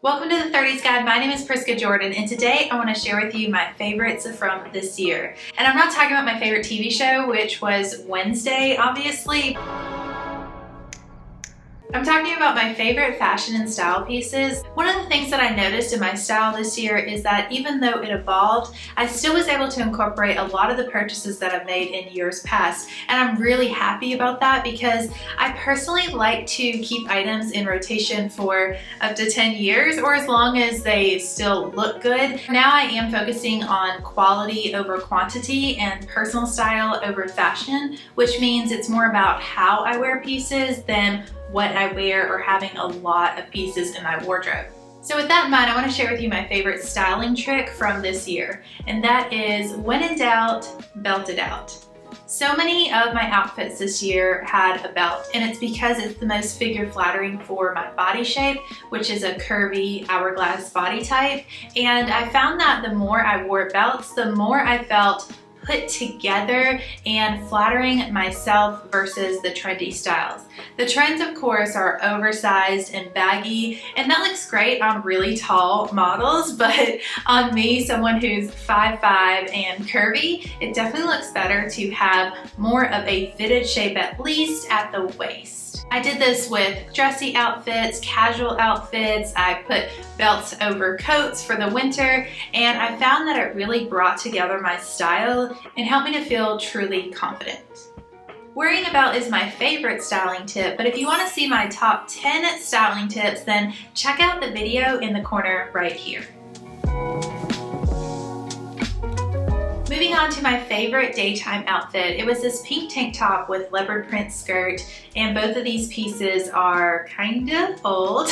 Welcome to the 30s Guide. My name is Priska Jordan, and today I want to share with you my favorites from this year. And I'm not talking about my favorite TV show, which was Wednesday, obviously. I'm talking about my favorite fashion and style pieces. One of the things that I noticed in my style this year is that even though it evolved, I still was able to incorporate a lot of the purchases that I've made in years past. And I'm really happy about that because I personally like to keep items in rotation for up to 10 years or as long as they still look good. Now I am focusing on quality over quantity and personal style over fashion, which means it's more about how I wear pieces than what I wear or having a lot of pieces in my wardrobe. So with that in mind, I want to share with you my favorite styling trick from this year, and that is when in doubt, belt it out. So many of my outfits this year had a belt, and it's because it's the most figure flattering for my body shape, which is a curvy hourglass body type. And I found that the more I wore belts, the more I felt put together and flattering myself versus the trendy styles. The trends, of course, are oversized and baggy, and that looks great on really tall models, but on me, someone who's 5'5" and curvy, it definitely looks better to have more of a fitted shape, at least at the waist. I did this with dressy outfits, casual outfits. I put belts over coats for the winter, and I found that it really brought together my style and helped me to feel truly confident. Wearing a belt is my favorite styling tip, but if you want to see my top 10 styling tips, then check out the video in the corner right here. Moving on to my favorite daytime outfit. It was this pink tank top with leopard print skirt, and both of these pieces are kind of old.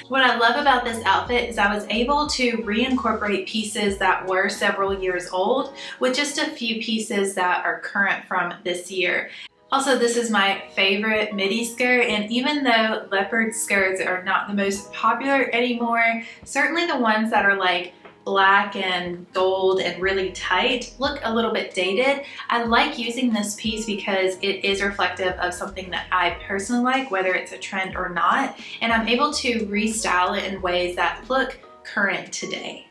What I love about this outfit is I was able to reincorporate pieces that were several years old with just a few pieces that are current from this year. Also, this is my favorite midi skirt, and even though leopard skirts are not the most popular anymore, certainly the ones that are like black and gold and really tight look a little bit dated. I like using this piece because it is reflective of something that I personally like, whether it's a trend or not, and I'm able to restyle it in ways that look current today.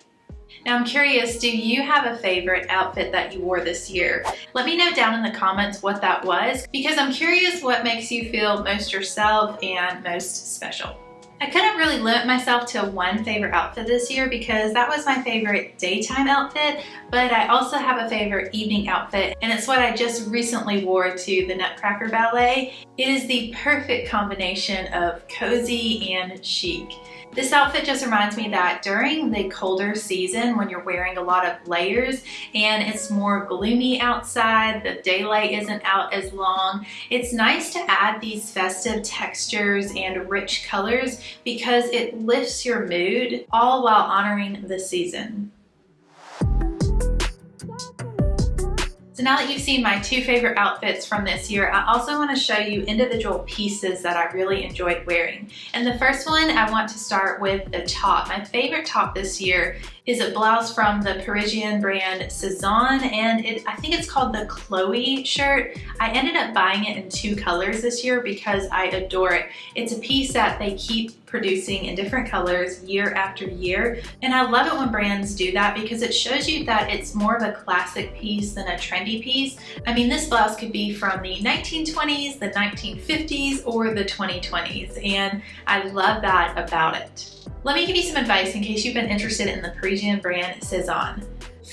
Now I'm curious, do you have a favorite outfit that you wore this year? Let me know down in the comments what that was, because I'm curious what makes you feel most yourself and most special. I couldn't really limit myself to one favorite outfit this year because that was my favorite daytime outfit, but I also have a favorite evening outfit, and it's what I just recently wore to the Nutcracker Ballet. It is the perfect combination of cozy and chic. This outfit just reminds me that during the colder season when you're wearing a lot of layers and it's more gloomy outside, the daylight isn't out as long, it's nice to add these festive textures and rich colors because it lifts your mood, all while honoring the season. So now that you've seen my two favorite outfits from this year, I also want to show you individual pieces that I really enjoyed wearing. And the first one, I want to start with the top. My favorite top this year is a blouse from the Parisian brand Sezane, and I think it's called the Chloe shirt. I ended up buying it in two colors this year because I adore it. It's a piece that they keep producing in different colors year after year, and I love it when brands do that because it shows you that it's more of a classic piece than a trendy piece. I mean, this blouse could be from the 1920s, the 1950s, or the 2020s, and I love that about it. Let me give you some advice in case you've been interested in the Parisian brand Sezane.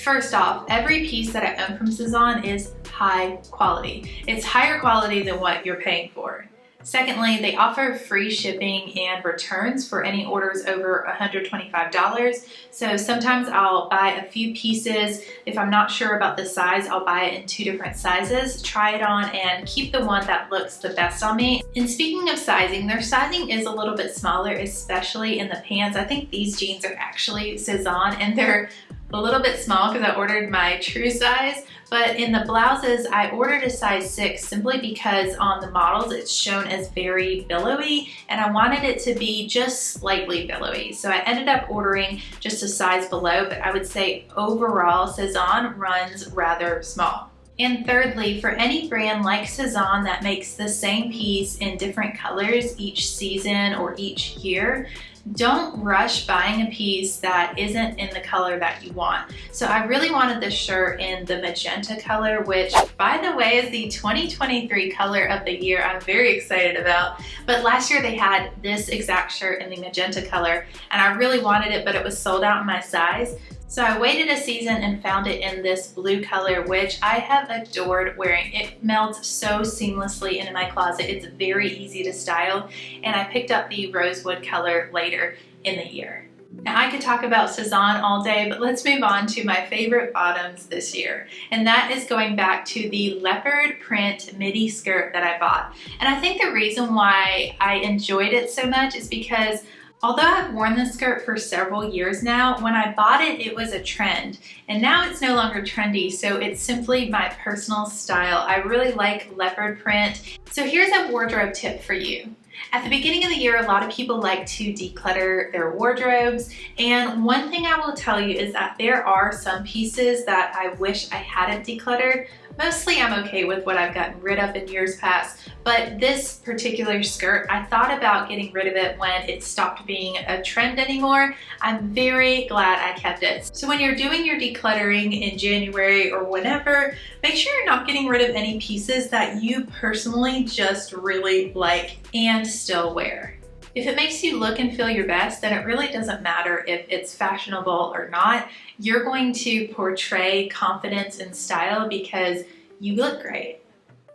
First off, every piece that I own from Sezane is high quality. It's higher quality than what you're paying for. Secondly, they offer free shipping and returns for any orders over $125. So sometimes I'll buy a few pieces. If I'm not sure about the size, I'll buy it in two different sizes, try it on, and keep the one that looks the best on me. And speaking of sizing, their sizing is a little bit smaller, especially in the pants. I think these jeans are actually Sezane, and they're a little bit small because I ordered my true size. But in the blouses, I ordered a size 6 simply because on the models it's shown as very billowy, and I wanted it to be just slightly billowy. So I ended up ordering just a size below, but I would say overall Sezane runs rather small. And thirdly, for any brand like Sezane that makes the same piece in different colors each season or each year, don't rush buying a piece that isn't in the color that you want. So I really wanted this shirt in the magenta color, which by the way is the 2023 color of the year. I'm very excited about. But last year they had this exact shirt in the magenta color and I really wanted it, but it was sold out in my size. So I waited a season and found it in this blue color, which I have adored wearing. It melts so seamlessly into my closet. It's very easy to style. And I picked up the rosewood color later in the year. Now I could talk about Sezane all day, but let's move on to my favorite bottoms this year. And that is going back to the leopard print midi skirt that I bought. And I think the reason why I enjoyed it so much is because although I've worn this skirt for several years now, when I bought it, it was a trend. And now it's no longer trendy, so it's simply my personal style. I really like leopard print. So here's a wardrobe tip for you. At the beginning of the year, a lot of people like to declutter their wardrobes. And one thing I will tell you is that there are some pieces that I wish I hadn't decluttered. Mostly I'm okay with what I've gotten rid of in years past, but this particular skirt, I thought about getting rid of it when it stopped being a trend anymore. I'm very glad I kept it. So when you're doing your decluttering in January or whenever, make sure you're not getting rid of any pieces that you personally just really like and still wear. If it makes you look and feel your best, then it really doesn't matter if it's fashionable or not. You're going to portray confidence and style because you look great.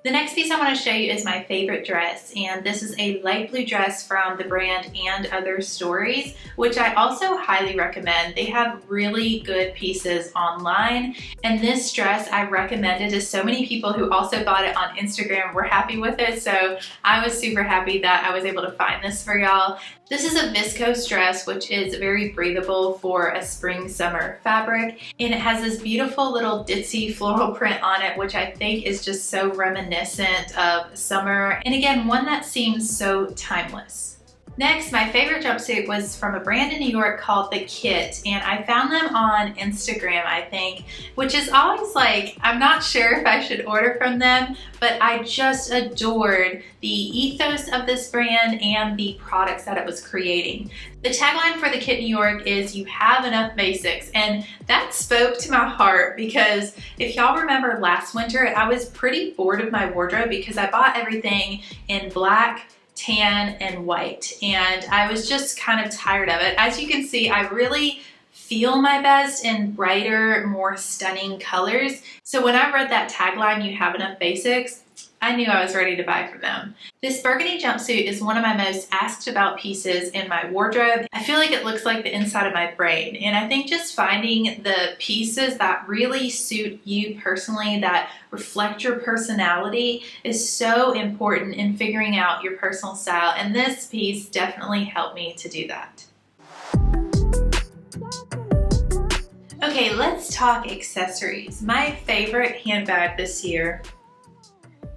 The next piece I want to show you is my favorite dress, and this is a light blue dress from the brand And Other Stories, which I also highly recommend. They have really good pieces online, and this dress I recommended to so many people who also bought it on Instagram were happy with it, so I was super happy that I was able to find this for y'all. This is a viscose dress, which is very breathable for a spring-summer fabric, and it has this beautiful little ditzy floral print on it, which I think is just so reminiscent of summer, and again, one that seems so timeless. Next, my favorite jumpsuit was from a brand in New York called The Kit, and I found them on Instagram, I think, which is always like, I'm not sure if I should order from them, but I just adored the ethos of this brand and the products that it was creating. The tagline for The Kit New York is, "You have enough basics," and that spoke to my heart because if y'all remember last winter, I was pretty bored of my wardrobe because I bought everything in black, tan, and white, and I was just kind of tired of it. As you can see, I really feel my best in brighter, more stunning colors. So when I read that tagline, "You have enough basics," I knew I was ready to buy from them. This burgundy jumpsuit is one of my most asked about pieces in my wardrobe. I feel like it looks like the inside of my brain, and I think just finding the pieces that really suit you personally, that reflect your personality, is so important in figuring out your personal style, and this piece definitely helped me to do that. Okay, let's talk accessories. My favorite handbag this year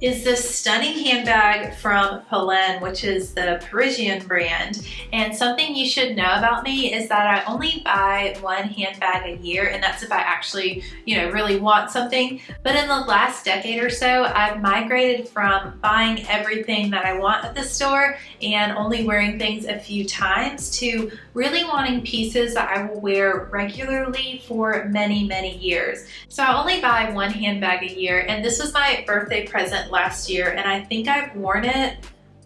is this stunning handbag from Polene, which is the Parisian brand. And something you should know about me is that I only buy one handbag a year, and that's if I actually, really want something. But in the last decade or so, I've migrated from buying everything that I want at the store and only wearing things a few times to really wanting pieces that I will wear regularly for many, many years. So I only buy one handbag a year, and this was my birthday present last year, and I think I've worn it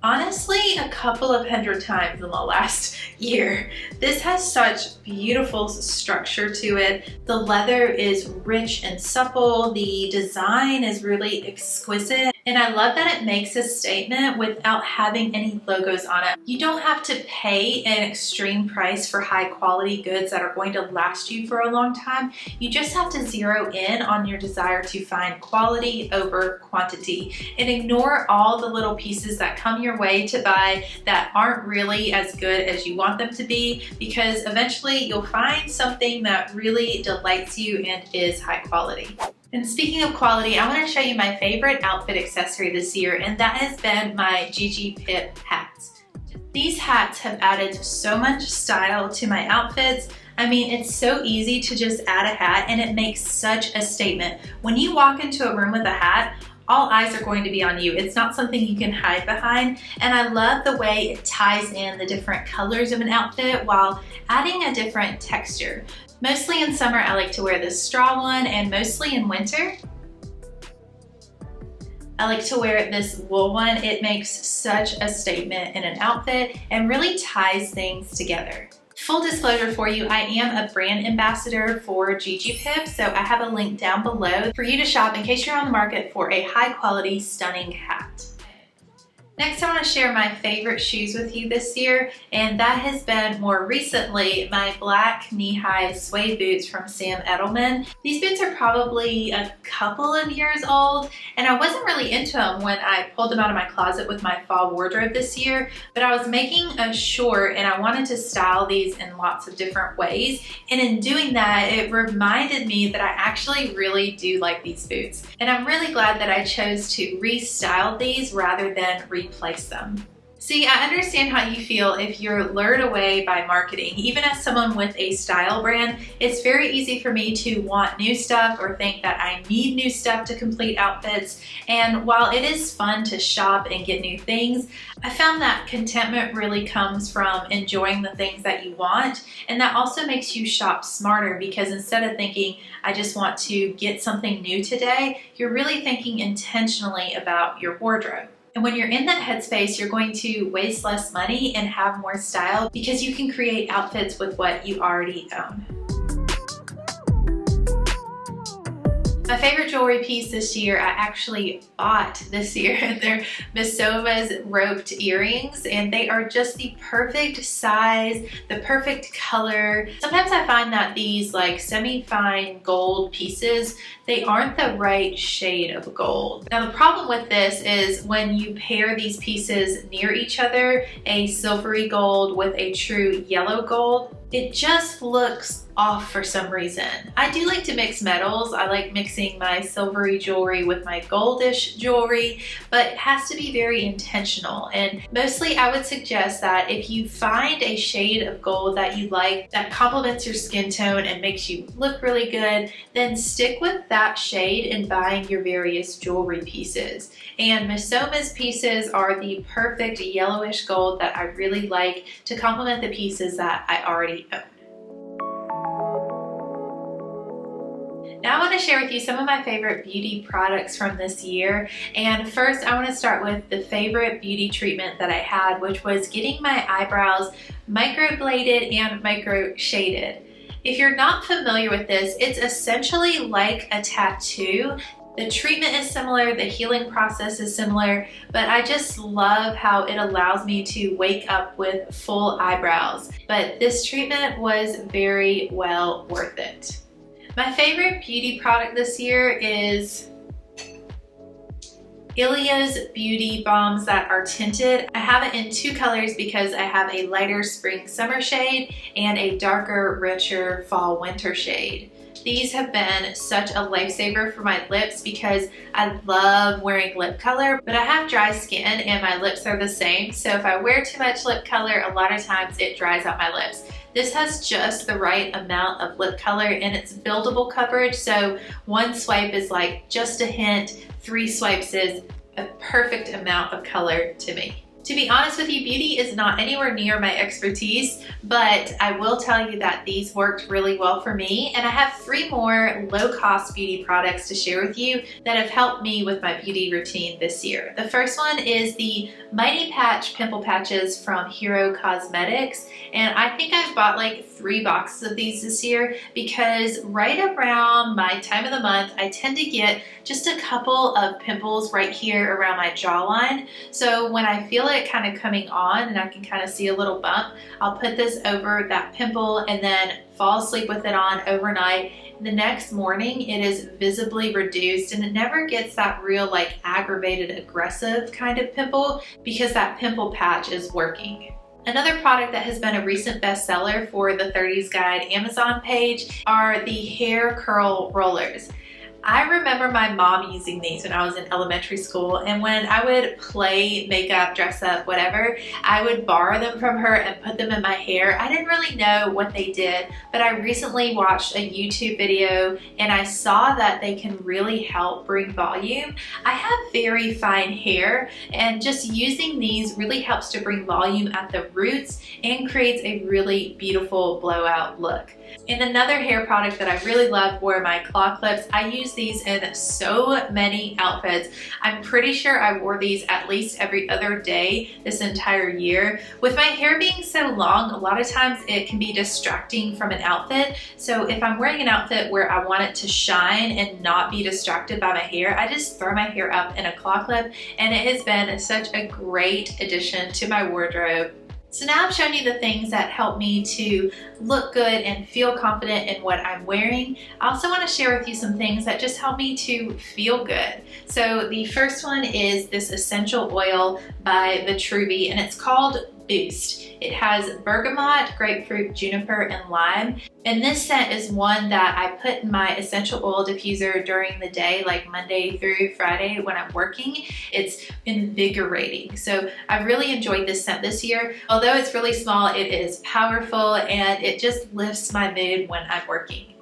honestly a couple of hundred times in the last year. This has such beautiful structure to it. The leather is rich and supple. The design is really exquisite. And I love that it makes a statement without having any logos on it. You don't have to pay an extreme price for high quality goods that are going to last you for a long time. You just have to zero in on your desire to find quality over quantity and ignore all the little pieces that come your way to buy that aren't really as good as you want them to be, because eventually you'll find something that really delights you and is high quality. And speaking of quality, I want to show you my favorite outfit accessory this year, and that has been my GigiPIP hats. These hats have added so much style to my outfits. I mean, it's so easy to just add a hat and it makes such a statement. When you walk into a room with a hat, all eyes are going to be on you. It's not something you can hide behind. And I love the way it ties in the different colors of an outfit while adding a different texture. Mostly in summer, I like to wear this straw one, and mostly in winter, I like to wear this wool one. It makes such a statement in an outfit and really ties things together. Full disclosure for you, I am a brand ambassador for GigiPIP, so I have a link down below for you to shop in case you're on the market for a high quality, stunning hat. Next, I want to share my favorite shoes with you this year, and that has been more recently my black knee-high suede boots from Sam Edelman. These boots are probably a couple of years old, and I wasn't really into them when I pulled them out of my closet with my fall wardrobe this year, but I was making a short and I wanted to style these in lots of different ways, and in doing that, it reminded me that I actually really do like these boots. And I'm really glad that I chose to restyle these rather than replace them. See, I understand how you feel if you're lured away by marketing. Even as someone with a style brand, it's very easy for me to want new stuff or think that I need new stuff to complete outfits. And while it is fun to shop and get new things, I found that contentment really comes from enjoying the things that you want. And that also makes you shop smarter, because instead of thinking, I just want to get something new today, you're really thinking intentionally about your wardrobe. And when you're in that headspace, you're going to waste less money and have more style because you can create outfits with what you already own. My favorite jewelry piece this year, I actually bought this year. They're Missoma's roped earrings, and they are just the perfect size, the perfect color. Sometimes I find that these like semi-fine gold pieces, they aren't the right shade of gold. Now the problem with this is when you pair these pieces near each other, a silvery gold with a true yellow gold, it just looks off for some reason. I do like to mix metals. I like mixing my silvery jewelry with my goldish jewelry, but it has to be very intentional. And mostly I would suggest that if you find a shade of gold that you like, that complements your skin tone and makes you look really good, then stick with that shade in buying your various jewelry pieces. And Missoma's pieces are the perfect yellowish gold that I really like to complement the pieces that I already own. Now I want to share with you some of my favorite beauty products from this year. And first I want to start with the favorite beauty treatment that I had, which was getting my eyebrows microbladed and micro shaded. If you're not familiar with this, it's essentially like a tattoo. The treatment is similar, the healing process is similar, but I just love how it allows me to wake up with full eyebrows. But this treatment was very well worth it. My favorite beauty product this year is ILIA's beauty bombs that are tinted. I have it in two colors because I have a lighter spring summer shade and a darker, richer fall winter shade. These have been such a lifesaver for my lips because I love wearing lip color, but I have dry skin and my lips are the same. So if I wear too much lip color, a lot of times it dries out my lips. This has just the right amount of lip color and it's buildable coverage. So one swipe is like just a hint, 3 swipes is a perfect amount of color to me. To be honest with you, beauty is not anywhere near my expertise, but I will tell you that these worked really well for me. And I have 3 more low-cost beauty products to share with you that have helped me with my beauty routine this year. The first one is the Mighty Patch Pimple Patches from Hero Cosmetics. And I think I've bought like 3 boxes of these this year because right around my time of the month, I tend to get just a couple of pimples right here around my jawline. So when I feel it kind of coming on and I can kind of see a little bump, I'll put this over that pimple and then fall asleep with it on overnight. The next morning it is visibly reduced and it never gets that real like aggravated aggressive kind of pimple because that pimple patch is working. Another product that has been a recent bestseller for the 30s Guide Amazon page are the hair curl rollers. I remember my mom using these when I was in elementary school, and when I would play makeup, dress up, whatever, I would borrow them from her and put them in my hair. I didn't really know what they did, but I recently watched a YouTube video and I saw that they can really help bring volume. I have very fine hair, and just using these really helps to bring volume at the roots and creates a really beautiful blowout look. And another hair product that I really love were my claw clips. I use these in so many outfits. I'm pretty sure I wore these at least every other day this entire year. With my hair being so long, a lot of times it can be distracting from an outfit. So if I'm wearing an outfit where I want it to shine and not be distracted by my hair, I just throw my hair up in a claw clip, and it has been such a great addition to my wardrobe. So now I've shown you the things that help me to look good and feel confident in what I'm wearing. I also want to share with you some things that just help me to feel good. So the first one is this essential oil by Vitruvi, and it's called Boost. It has bergamot, grapefruit, juniper, and lime. And this scent is one that I put in my essential oil diffuser during the day, like Monday through Friday when I'm working. It's invigorating. So I really enjoyed this scent this year. Although it's really small, it is powerful and it just lifts my mood when I'm working.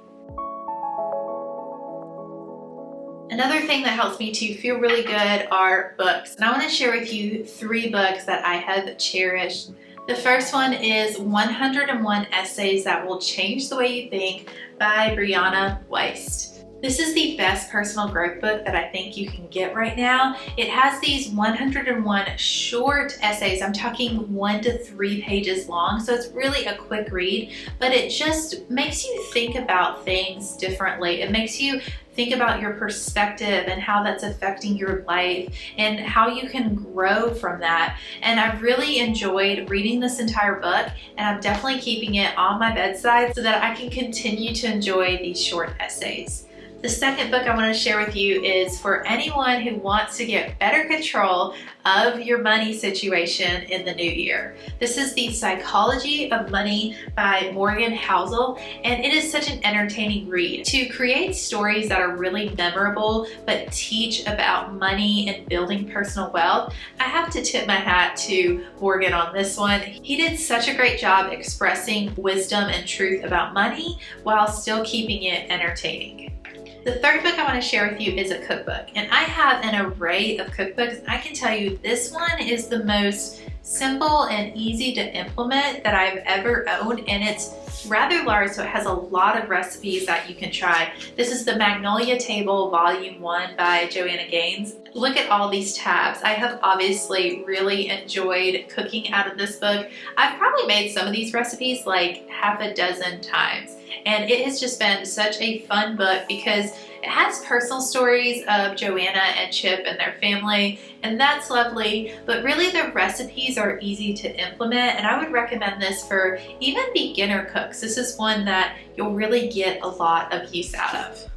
Another thing that helps me to feel really good are books. And I want to share with you 3 books that I have cherished. The first one is 101 Essays That Will Change the Way You Think by Brianna Wiest. This is the best personal growth book that I think you can get right now. It has these 101 short essays. I'm talking 1 to 3 pages long, so it's really a quick read, but it just makes you think about things differently. It makes you think about your perspective and how that's affecting your life and how you can grow from that. And I've really enjoyed reading this entire book, and I'm definitely keeping it on my bedside so that I can continue to enjoy these short essays. The second book I want to share with you is for anyone who wants to get better control of your money situation in the new year. This is The Psychology of Money by Morgan Housel, and it is such an entertaining read. To create stories that are really memorable but teach about money and building personal wealth, I have to tip my hat to Morgan on this one. He did such a great job expressing wisdom and truth about money while still keeping it entertaining. The third book I want to share with you is a cookbook, and I have an array of cookbooks. I can tell you this one is the most simple and easy to implement that I've ever owned, and it's rather large, so it has a lot of recipes that you can try. This is the Magnolia Table Volume 1 by Joanna Gaines. Look at all these tabs. I have obviously really enjoyed cooking out of this book. I've probably made some of these recipes like half a dozen times. And it has just been such a fun book because it has personal stories of Joanna and Chip and their family, and that's lovely, but really the recipes are easy to implement, and I would recommend this for even beginner cooks. This is one that you'll really get a lot of use out of.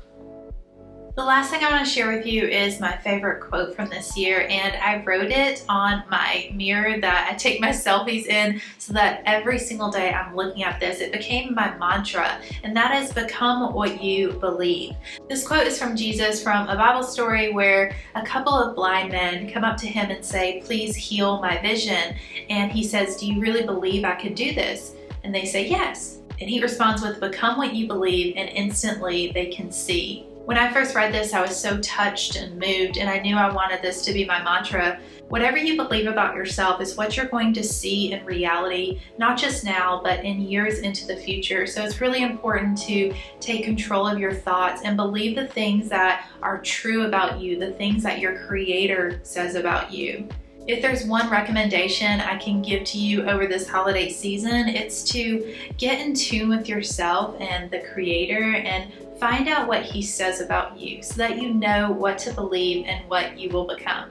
The last thing I want to share with you is my favorite quote from this year, and I wrote it on my mirror that I take my selfies in so that every single day I'm looking at this. It became my mantra, and that is become what you believe. This quote is from Jesus from a Bible story where a couple of blind men come up to him and say, "Please heal my vision." And he says, "Do you really believe I could do this?" And they say, "Yes." And he responds with, "Become what you believe," and instantly they can see. When I first read this, I was so touched and moved, and I knew I wanted this to be my mantra. Whatever you believe about yourself is what you're going to see in reality, not just now, but in years into the future. So it's really important to take control of your thoughts and believe the things that are true about you, the things that your Creator says about you. If there's one recommendation I can give to you over this holiday season, it's to get in tune with yourself and the Creator and find out what He says about you so that you know what to believe and what you will become.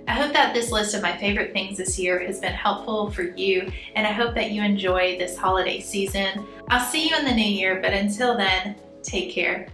I hope that this list of my favorite things this year has been helpful for you, and I hope that you enjoy this holiday season. I'll see you in the new year, but until then, take care.